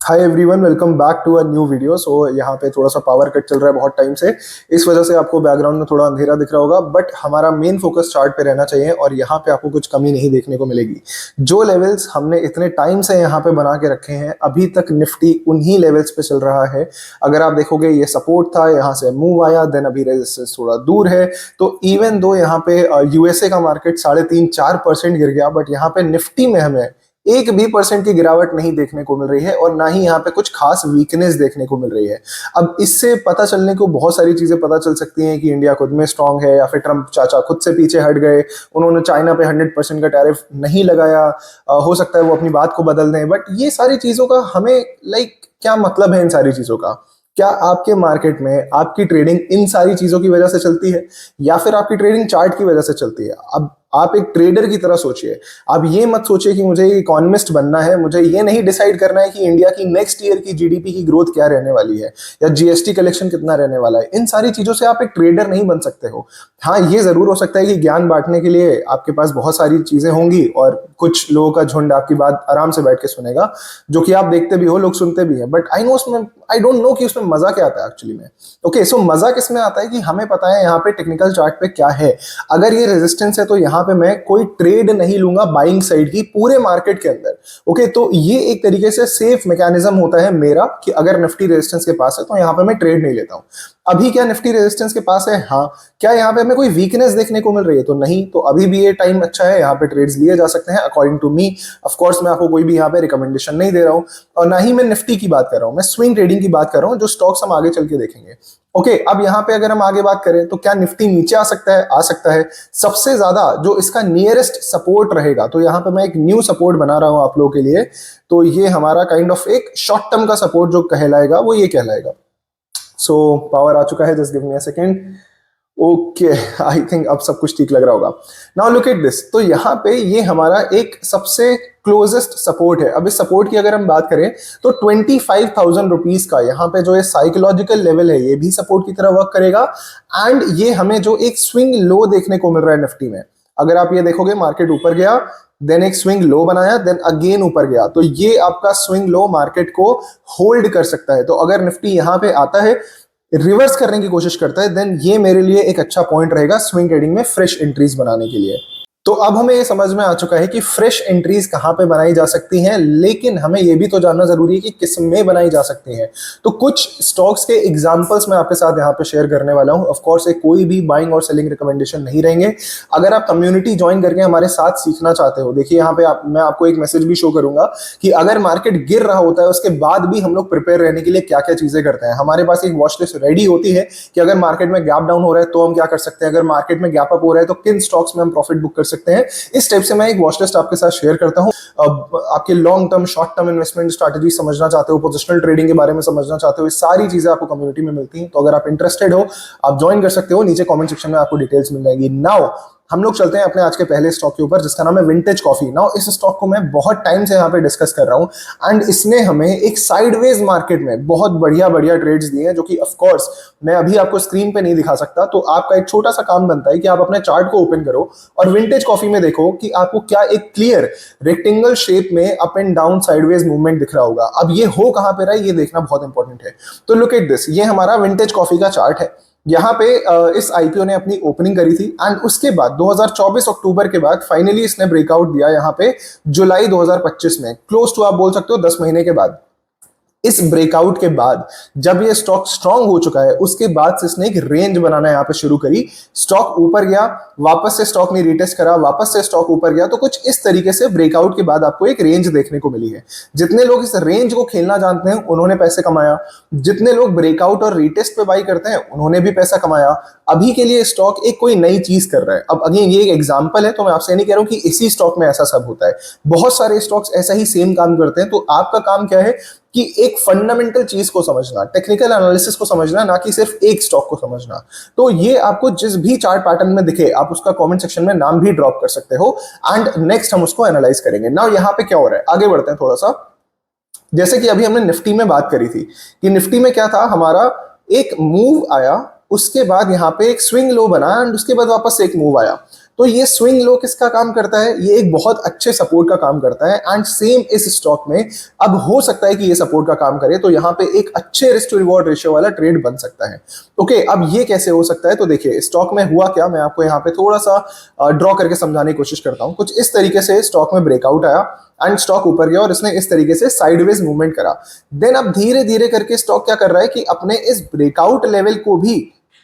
Hi everyone, welcome back to a new video. So यहाँ पे थोड़ा सा पावर कट चल रहा है बहुत टाइम से, इस वजह से आपको बैकग्राउंड में थोड़ा अंधेरा दिख रहा होगा, बट हमारा मेन फोकस चार्ट पे रहना चाहिए और यहाँ पे आपको कुछ कमी नहीं देखने को मिलेगी। जो लेवल्स हमने इतने टाइम से यहाँ पे बना के रखे हैं, अभी तक निफ्टी उन्हीं लेवल्स पे चल रहा है। अगर आप देखोगे ये सपोर्ट था, यहाँ से मूव आया, देन अभी रेजिस्टेंस थोड़ा दूर है। तो इवन दो यहाँ पे यूएसए का मार्केट 3.5-4% गिर गया, बट यहाँ पे निफ्टी में हमें 1 भी % की गिरावट नहीं देखने को मिल रही है और ना ही यहाँ पे कुछ खास वीकनेस देखने को मिल रही है। अब इससे पता चलने को बहुत सारी चीजें पता चल सकती हैं कि इंडिया खुद में स्ट्रांग है या फिर ट्रम्प चाचा खुद से पीछे हट गए, उन्होंने चाइना पे 100% का टैरिफ नहीं लगाया। हो सकता है वो अपनी बात को बदल दें, बट ये सारी चीजों का हमें क्या मतलब है इन सारी चीजों का? क्या आपके मार्केट में आपकी ट्रेडिंग इन सारी चीजों की वजह से चलती है या फिर आपकी ट्रेडिंग चार्ट की वजह से चलती है? अब आप एक ट्रेडर की तरह सोचिए। आप ये मत सोचिए कि मुझे इकोनॉमिस्ट बनना है, मुझे ये नहीं डिसाइड करना है कि इंडिया की नेक्स्ट ईयर की जीडीपी की ग्रोथ क्या रहने वाली है या जीएसटी कलेक्शन कितना रहने वाला है। इन सारी चीजों से आप एक ट्रेडर नहीं बन सकते हो। हाँ, ये जरूर हो सकता है कि ज्ञान बांटने के लिए आपके पास बहुत सारी चीजें होंगी और कुछ लोगों का झुंड आपकी बात आराम से बैठ के सुनेगा, जो कि आप देखते भी हो, लोग सुनते भी हैं, बट आई डोंट नो कि उसमें मजा क्या आता है एक्चुअली में। ओके, सो मजा किसमें आता है कि हमें पता है यहाँ पे टेक्निकल चार्ट पे क्या है। अगर ये रेजिस्टेंस है तो यहाँ पे मैं कोई ट्रेड नहीं लूंगा बाइंग साइड की पूरे मार्केट के अंदर। ओके, तो ये एक तरीके से सेफ मैकेनिज्म होता है मेरा कि अगर निफ्टी रेजिस्टेंस के पास है तो यहाँ पे मैं ट्रेड नहीं लेता हूँ। अभी क्या निफ्टी रेजिस्टेंस के पास है? हाँ। क्या यहाँ पे हमें कोई वीकनेस देखने को मिल रही है? तो नहीं। तो अभी भी ये टाइम अच्छा है, यहाँ पे ट्रेड्स लिए जा सकते हैं according to me. Of course मैं आपको कोई भी यहाँ पे रिकमेंडेशन नहीं दे रहा हूँ और ना ही मैं निफ्टी की बात कर रहा हूँ, मैं स्विंग ट्रेडिंग की बात कर रहा हूँ, जो स्टॉक्स हम आगे चल के देखेंगे। ओके, अब यहाँ पे अगर हम आगे बात करें तो क्या निफ्टी नीचे आ सकता है? आ सकता है। सबसे ज्यादा जो इसका नियरेस्ट सपोर्ट रहेगा, तो यहाँ पे मैं एक न्यू सपोर्ट बना रहा हूँ आप लोगों के लिए। तो ये हमारा काइंड ऑफ एक शॉर्ट टर्म का सपोर्ट जो कहलाएगा वो ये कहलाएगा। सो पावर आ चुका है, just give me a second. Okay, I think अब सब कुछ ठीक लग रहा होगा। Now look at this. तो यहाँ पे ये हमारा एक सबसे क्लोजेस्ट सपोर्ट है। अब इस सपोर्ट की अगर हम बात करें तो 25,000 रुपीज का यहाँ पे जो ये साइकोलॉजिकल लेवल है, ये भी सपोर्ट की तरह वर्क करेगा। एंड ये हमें जो एक स्विंग लो देखने को मिल रहा है निफ्टी में, अगर आप ये देखोगे, मार्केट ऊपर गया, देन एक स्विंग लो बनाया, देन अगेन ऊपर गया, तो ये आपका स्विंग लो मार्केट को होल्ड कर सकता है। तो अगर निफ्टी यहाँ पे आता है, रिवर्स करने की कोशिश करता है, देन ये मेरे लिए एक अच्छा पॉइंट रहेगा स्विंग ट्रेडिंग में फ्रेश एंट्रीज बनाने के लिए। तो अब हमें ये समझ में आ चुका है कि फ्रेश एंट्रीज कहां पे बनाई जा सकती हैं, लेकिन हमें ये भी तो जानना जरूरी है कि किस में बनाई जा सकती हैं। तो कुछ स्टॉक्स के एग्जांपल्स मैं आपके साथ यहाँ पे शेयर करने वाला हूं। ऑफ कोर्स कोई भी बाइंग और सेलिंग रिकमेंडेशन नहीं रहेंगे। अगर आप कम्युनिटी ज्वाइन करके हमारे साथ सीखना चाहते हो, देखिए यहाँ पे मैं आपको एक मैसेज भी शो करूंगा कि अगर मार्केट गिर रहा होता है उसके बाद भी हम लोग प्रिपेयर रहने के लिए क्या क्या चीजें करते हैं। हमारे पास एक वॉच लिस्ट रेडी होती है कि अगर मार्केट में गैप डाउन हो रहा है तो हम क्या कर सकते हैं, अगर मार्केट में गैप अप हो रहा है तो किन स्टॉक्स में हम प्रॉफिट बुक कर सकते हैं। इस टाइप से मैं एक वॉच लिस्ट आपके साथ शेयर करता हूं। आपके long term, short term investment strategy समझना चाहते हो, पोजिशनल ट्रेडिंग के बारे में समझना चाहते हो, ये सारी चीजें आपको कम्युनिटी में मिलती हैं। तो अगर आप इंटरेस्टेड हो, आप ज्वाइन कर सकते हो, नीचे कमेंट सेक्शन में आपको डिटेल्स मिल जाएगी। नाउ हम लोग चलते हैं अपने आज के पहले स्टॉक के ऊपर, जिसका नाम है विंटेज कॉफी। नाउ इस स्टॉक को मैं बहुत टाइम से यहाँ पे डिस्कस कर रहा हूँ एंड इसने हमें एक साइडवेज मार्केट में बहुत बढ़िया बढ़िया ट्रेड्स दिए हैं, जो कि ऑफ कोर्स मैं अभी आपको स्क्रीन पे नहीं दिखा सकता। तो आपका एक छोटा सा काम बनता है कि आप अपने चार्ट को ओपन करो और विंटेज कॉफी में देखो कि आपको क्या एक क्लियर रेक्टेंगल शेप में up and down sideways movement दिख रहा होगा। अब ये हो कहां पे रहा है, ये देखना बहुत इंपॉर्टेंट है। तो लुक एट दिस, ये हमारा विंटेज कॉफी का चार्ट है। यहाँ पे इस आईपीओ ने अपनी ओपनिंग करी थी एंड उसके बाद 2024 अक्टूबर के बाद फाइनली इसने ब्रेकआउट दिया यहाँ पे जुलाई 2025 में, क्लोज टू आप बोल सकते हो 10 महीने के बाद। इस ब्रेकआउट के बाद जब ये स्टॉक स्ट्रांग हो चुका है, उसके बाद से इसने एक रेंज बनाना यहाँ पे शुरू करी। स्टॉक ऊपर गया, वापस से स्टॉक ने रीटेस्ट करा, वापस से स्टॉक ऊपर गया। तो कुछ इस तरीके से ब्रेकआउट के बाद आपको एक रेंज देखने को मिली है। जितने लोग इस रेंज को खेलना जानते हैं उन्होंने पैसे कमाया, जितने लोग ब्रेकआउट और रीटेस्ट पे बाई करते हैं उन्होंने भी पैसा कमाया। अभी के लिए स्टॉक एक कोई नई चीज कर रहा है। अब अगेन ये एक एग्जांपल है, तो मैं आपसे नहीं कह रहा हूं कि इसी स्टॉक में ऐसा सब होता है, बहुत सारे स्टॉक्स ऐसा ही सेम काम करते हैं। तो आपका काम क्या है कि एक फंडामेंटल चीज को समझना, टेक्निकल एनालिसिस को समझना, ना कि सिर्फ एक स्टॉक को समझना। तो ये आपको जिस भी चार्ट पैटर्न में दिखे, आप उसका कमेंट सेक्शन में नाम भी ड्रॉप कर सकते हो एंड नेक्स्ट हम उसको एनालाइज करेंगे। नाउ यहाँ पे क्या हो रहा है, आगे बढ़ते हैं थोड़ा सा। जैसे कि अभी हमने निफ्टी में बात करी थी कि निफ्टी में क्या था, हमारा एक मूव आया, उसके बाद यहाँ पे एक स्विंग लो बना एंड उसके बाद वापस से एक मूव आया। तो ये स्विंग लो किसका काम करता है, ये एक बहुत अच्छे सपोर्ट का काम करता है। एंड सेम इस स्टॉक में अब हो सकता है कि ये सपोर्ट का काम करे, तो यहाँ पे एक अच्छे रिस्क टू रिवॉर्ड रेशियो वाला ट्रेड बन सकता है। ओके, अब ये कैसे हो सकता है, तो देखिए स्टॉक में हुआ क्या, मैं आपको यहाँ पे थोड़ा सा ड्रॉ करके समझाने की कोशिश करता हूँ। कुछ इस तरीके से स्टॉक में ब्रेकआउट आया एंड स्टॉक ऊपर गया और इसने इस तरीके से साइडवेज मूवमेंट करा। देन अब धीरे धीरे करके स्टॉक क्या कर रहा है कि अपने इस ब्रेकआउट लेवल को भी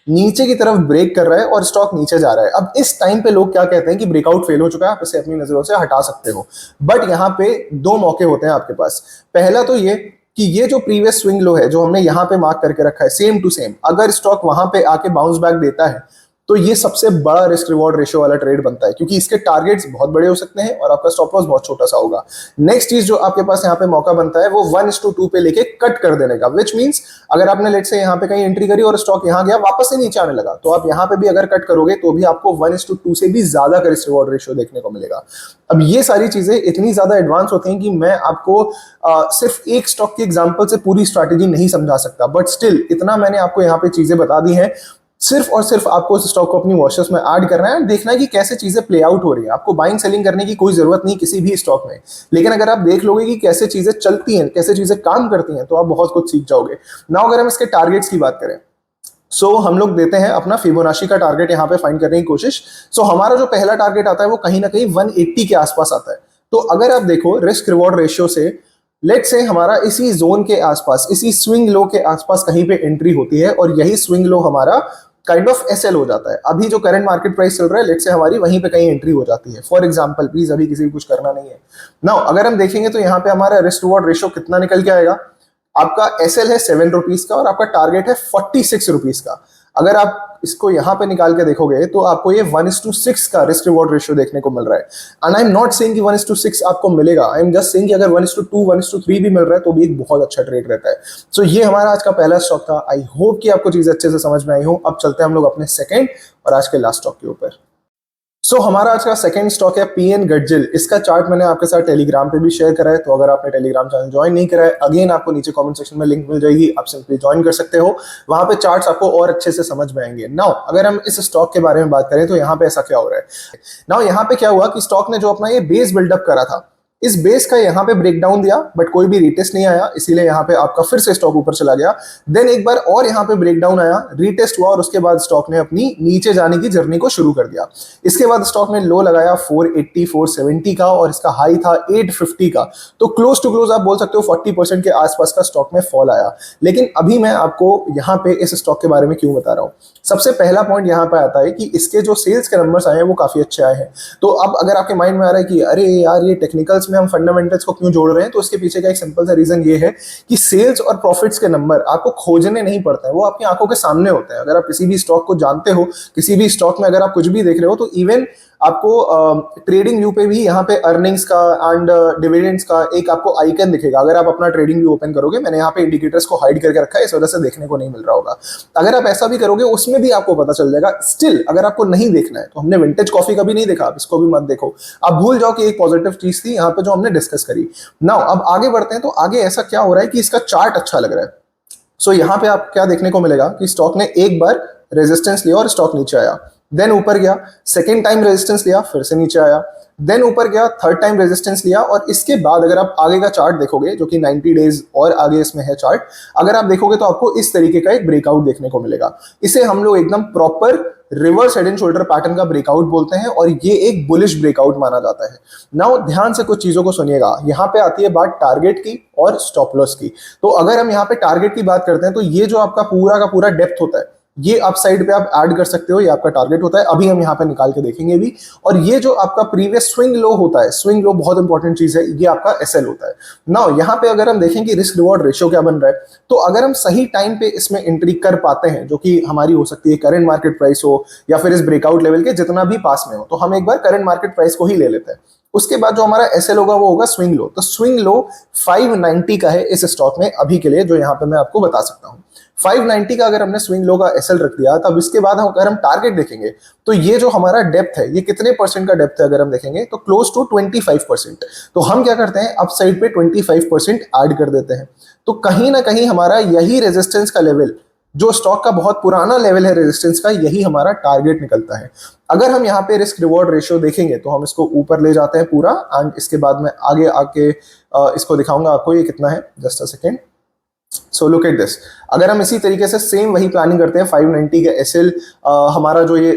नीचे की तरफ ब्रेक कर रहा है और स्टॉक नीचे जा रहा है। अब इस टाइम पे लोग क्या कहते हैं कि ब्रेकआउट फेल हो चुका है, आप इसे अपनी नजरों से हटा सकते हो। बट यहाँ पे दो मौके होते हैं आपके पास। पहला तो ये कि ये जो प्रीवियस स्विंग लो है जो हमने यहाँ पे मार्क करके रखा है सेम टू सेम, अगर स्टॉक वहां पे आके बाउंस बैक देता है तो ये सबसे बड़ा रिस्क रिवॉर्ड रेशियो वाला ट्रेड बनता है, क्योंकि इसके टारगेट्स बहुत बड़े हो सकते हैं और आपका स्टॉप लॉस बहुत छोटा सा होगा। नेक्स्ट चीज जो आपके पास यहाँ पे मौका बनता है वो 1:2 पे लेके कट कर देने का, विच मींस अगर आपने लेट से यहाँ पे कहीं एंट्री करी और स्टॉक यहाँ गया वापस से नीचे आने लगा, तो आप यहाँ पे भी अगर कट करोगे तो भी आपको 1:2 से भी ज्यादा का रिस्क रिवॉर्ड रेशियो देखने को मिलेगा। अब ये सारी चीजें इतनी ज्यादा एडवांस होती हैं कि मैं आपको सिर्फ एक स्टॉक के एग्जांपल से पूरी स्ट्रैटेजी नहीं समझा सकता, बट स्टिल इतना मैंने आपको यहाँ पे चीजें बता दी हैं। सिर्फ और सिर्फ आपको इस स्टॉक को अपनी वॉचेस में ऐड करना है, देखना है कि कैसे चीजें प्ले आउट हो रही है। आपको बाइंग सेलिंग करने की कोई जरूरत नहीं किसी भी स्टॉक में, लेकिन अगर आप देख लोगे कि कैसे चीजें चलती हैं, कैसे चीजें काम करती हैं, तो आप बहुत कुछ सीख जाओगे। नाउ अगर हम इसके टारगेट्स की बात करें, हम लोग देते हैं अपना फिबोनाची का टारगेट यहाँ पे फाइंड करने की कोशिश। हमारा जो पहला टारगेट आता है वो कहीं ना कहीं 180 के आसपास आता है। तो अगर आप देखो रिस्क रिवॉर्ड रेशियो से लेट से हमारा इसी जोन के आसपास, इसी स्विंग लो के आसपास कहीं पे एंट्री होती है और यही स्विंग लो हमारा काइंड ऑफ एसएल हो जाता है। अभी जो करंट मार्केट प्राइस चल रहा है लेट से हमारी वहीं पे कहीं एंट्री हो जाती है फॉर एग्जांपल, प्लीज अभी किसी को कुछ करना नहीं है। नाउ अगर हम देखेंगे तो यहाँ पे हमारा रिस्क रिवॉर्ड रेशियो कितना निकल के आएगा, आपका एसएल है 7 रुपीज का और आपका टारगेट है 46 रुपीज का। अगर आप इसको यहां पे निकाल के देखोगे तो आपको ये 1:6 का रिस्क रिवॉर्ड रेशियो देखने को मिल रहा है। And I am not saying कि 1:6 आपको मिलेगा, आई एम जस्ट सेइंग कि अगर 1:2 1:3 भी मिल रहा है तो भी एक बहुत अच्छा ट्रेड रहता है। ये हमारा आज का पहला स्टॉक था। आई होप कि आपको चीज अच्छे से समझ में आई हो। अब चलते हैं हम लोग अपने सेकंड और आज के लास्ट स्टॉक के ऊपर। हमारा आज का सेकंड स्टॉक है पीएन गडजिल। इसका चार्ट मैंने आपके साथ टेलीग्राम पे भी शेयर करा है, तो अगर आपने टेलीग्राम चैनल ज्वाइन नहीं करा है, अगेन आपको नीचे कमेंट सेक्शन में लिंक मिल जाएगी, आप सिंपली ज्वाइन कर सकते हो। वहां पे चार्ट्स आपको और अच्छे से समझ में आएंगे। नाउ अगर हम इस स्टॉक के बारे में बात करें तो यहाँ पे ऐसा क्या हो रहा है। नाउ यहाँ पे क्या हुआ कि स्टॉक ने जो अपना ये बेस बिल्डअप करा था, इस बेस का यहाँ पे ब्रेकडाउन दिया बट कोई भी रीटेस्ट नहीं आया, इसीलिए यहाँ पे आपका फिर से स्टॉक ऊपर चला गया। देन एक बार और यहाँ पे ब्रेकडाउन आया, रीटेस्ट हुआ और उसके बाद स्टॉक ने अपनी नीचे जाने की जर्नी को शुरू कर दिया। इसके बाद स्टॉक ने लो लगाया 480 470 का और इसका हाई था 850 का। तो क्लोज टू क्लोज आप बोल सकते हो 40% के आसपास का स्टॉक में फॉल आया। लेकिन अभी मैं आपको यहाँ पे इस स्टॉक के बारे में क्यों बता रहा हूँ, सबसे पहला पॉइंट यहाँ पे आता है कि इसके जो सेल्स के नंबर्स आए हैं वो काफी अच्छे आए हैं। तो अब अगर आपके माइंड में आ रहा है कि अरे यार ये टेक्निकल्स में हम फंडामेंटल्स को क्यों जोड़ रहे हैं, तो इसके पीछे का एक सिंपल सा रीजन ये है कि सेल्स और प्रॉफिट्स के नंबर आपको खोजने नहीं पड़ते हैं, वो आपकी आंखों के सामने होते हैं। अगर आप किसी भी स्टॉक को जानते हो, किसी भी स्टॉक में अगर आप कुछ भी देख रहे हो, तो इवन आपको ट्रेडिंग व्यू पे भी यहाँ पे अर्निंग्स का एंड डिविडेंड्स का एक आपको आइकन दिखेगा। अगर आप अपना ट्रेडिंग व्यू ओपन करोगे, मैंने यहाँ पे इंडिकेटर्स को हाइड करके रखा है, इस वजह से देखने को नहीं मिल रहा होगा। अगर आप ऐसा भी करोगे उसमें भी आपको पता चल जाएगा। स्टिल अगर आपको नहीं देखना है तो हमने विंटेज कॉफी का भी नहीं देखा, आप इसको भी मत देखो, आप भूल जाओ कि एक पॉजिटिव चीज थी यहाँ पे जो हमने डिस्कस करी। नाउ अब आगे बढ़ते हैं, तो आगे ऐसा क्या हो रहा है कि इसका चार्ट अच्छा लग रहा है। यहाँ पे आप क्या देखने को मिलेगा कि स्टॉक ने एक बार रेजिस्टेंस लिया और स्टॉक नीचे आया, देन ऊपर गया, सेकेंड टाइम रेजिस्टेंस लिया, फिर से नीचे आया, देन ऊपर गया, थर्ड टाइम रेजिस्टेंस लिया और इसके बाद अगर आप आगे का चार्ट देखोगे, जो कि 90 डेज और आगे इसमें है चार्ट, अगर आप देखोगे तो आपको इस तरीके का एक ब्रेकआउट देखने को मिलेगा। इसे हम लोग एकदम proper reverse head and shoulder pattern का ब्रेकआउट बोलते हैं और ये एक बुलिश ब्रेकआउट माना जाता है। नाउ ध्यान से कुछ चीजों को सुनिएगा, यहाँ पे आती है बात टारगेट की और स्टॉप लॉस की। तो अगर हम यहाँ पे टारगेट की बात करते हैं तो ये जो आपका पूरा का पूरा डेप्थ होता है, ये अप साइड पे आप ऐड कर सकते हो, ये आपका टारगेट होता है। अभी हम यहाँ पे निकाल के देखेंगे भी। और ये जो आपका प्रीवियस स्विंग लो होता है, स्विंग लो बहुत इंपॉर्टेंट चीज है, ये आपका एसएल होता है। नाउ यहाँ पे अगर हम देखें कि रिस्क रिवॉर्ड रेशियो क्या बन रहा है, तो अगर हम सही टाइम पे इसमें एंट्री कर पाते हैं, जो कि हमारी हो सकती है करंट मार्केट प्राइस हो या फिर इस ब्रेकआउट लेवल के जितना भी पास में हो, तो हम एक बार करंट मार्केट प्राइस को ही ले लेते हैं। उसके बाद जो हमारा एसएल होगा वो होगा स्विंग लो। तो स्विंग लो 590 का है इस स्टॉक में अभी के लिए, जो यहाँ पे मैं आपको बता सकता हूँ। 590 का अगर हमने स्विंग लो का एसएल रख दिया, तब इसके बाद अगर हम टारगेट देखेंगे तो ये जो हमारा डेप्थ है, ये कितने परसेंट का डेप्थ है अगर हम देखेंगे तो क्लोज टू 25%। तो हम क्या करते हैं, अप साइड पे 25% ऐड कर देते हैं। तो कहीं ना कहीं हमारा यही रेजिस्टेंस का लेवल जो स्टॉक का बहुत पुराना लेवल है रेजिस्टेंस का, यही हमारा टारगेट निकलता है। अगर हम यहाँ पे रिस्क रिवॉर्ड रेशियो देखेंगे तो हम इसको ऊपर ले जाते हैं पूरा, एंड इसके बाद में आगे आके इसको दिखाऊंगा आपको ये कितना है। Just a second. So look at this. अगर हम इसी तरीके से सेम वही प्लानिंग करते हैं 590 का एसएल, हमारा जो ये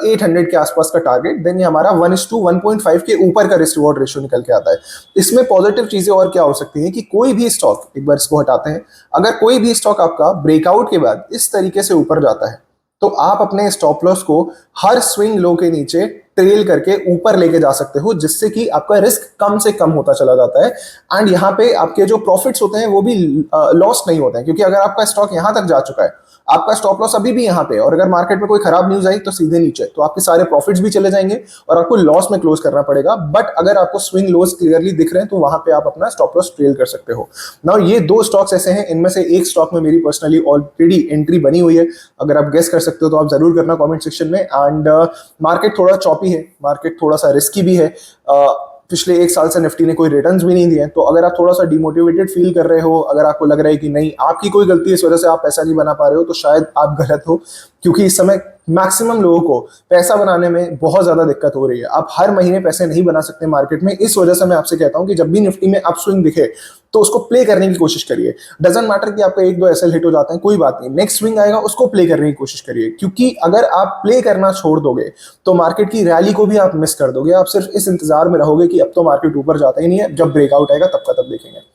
800 के आसपास का टारगेट, देन ये हमारा 1:1.5 के ऊपर का रिस्क रिवॉर्ड रेशियो निकल के आता है। इसमें पॉजिटिव चीजें और क्या हो सकती हैं कि कोई भी स्टॉक, एक बार इसको हटाते हैं, अगर कोई भी स्टॉक आपका ब्रेकआउट के बाद इस तरीके से ऊपर जाता है तो आप अपने स्टॉप लॉस को हर स्विंग लो के नीचे ट्रेल करके ऊपर लेके जा सकते हो, जिससे कि आपका रिस्क कम से कम होता चला जाता है। एंड यहाँ पे आपके जो प्रॉफिट्स होते हैं वो भी लॉस नहीं होते हैं, क्योंकि अगर आपका स्टॉक यहां तक जा चुका है, आपका स्टॉप लॉस अभी भी यहाँ पे, और अगर मार्केट में कोई खराब न्यूज आई तो सीधे नीचे, तो आपके सारे प्रॉफिट्स भी चले जाएंगे और आपको लॉस में क्लोज करना पड़ेगा। बट अगर आपको स्विंग लॉस क्लियरली दिख रहे हैं तो वहां पे आप अपना स्टॉप लॉस ट्रेल कर सकते हो। नाउ ये दो स्टॉक्स ऐसे हैं, इनमें से एक स्टॉक में मेरी पर्सनली ऑलरेडी एंट्री बनी हुई है। अगर आप गेस कर सकते हो तो आप जरूर करना कमेंट सेक्शन में। एंड मार्केट थोड़ा चॉपी है, मार्केट थोड़ा सा रिस्की भी है। पिछले एक साल से निफ्टी ने कोई रिटर्न्स भी नहीं दिए, तो अगर आप थोड़ा सा डिमोटिवेटेड फील कर रहे हो, अगर आपको लग रहा है कि नहीं आपकी कोई गलती है इस वजह से आप पैसा नहीं बना पा रहे हो, तो शायद आप गलत हो, क्योंकि इस समय मैक्सिमम लोगों को पैसा बनाने में बहुत ज्यादा दिक्कत हो रही है। आप हर महीने पैसे नहीं बना सकते मार्केट में। इस वजह से मैं आपसे कहता हूं कि जब भी निफ्टी में अपस्विंग दिखे तो उसको प्ले करने की कोशिश करिए। डजंट मैटर कि आपका एक दो एसएल हिट हो जाते हैं, कोई बात नहीं, नेक्स्ट स्विंग आएगा उसको प्ले करने की कोशिश करिए, क्योंकि अगर आप प्ले करना छोड़ दोगे तो मार्केट की रैली को भी आप मिस कर दोगे। आप सिर्फ इस इंतजार में रहोगे कि अब तो मार्केट ऊपर जाता ही नहीं है, जब ब्रेकआउट आएगा तब का तब देखेंगे।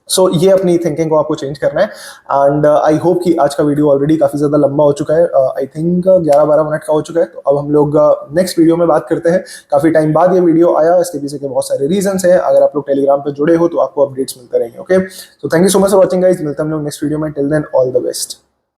सो ये अपनी थिंकिंग को आपको चेंज करना है। एंड आई होप कि आज का वीडियो ऑलरेडी काफी ज्यादा लंबा हो चुका है, आई थिंक 11-12 मिनट का हो चुका है। तो अब हम लोग नेक्स्ट वीडियो में बात करते हैं। काफी टाइम बाद ये वीडियो आया, इसके पीछे के बहुत सारे रीजंस हैं। अगर आप लोग टेलीग्राम पे जुड़े हो तो आपको अपडेट्स मिलते रहेंगे। Okay, so thank you so much for watching guys. मिलते हैं हम लोग नेक्स्ट वीडियो में। Till then all the best.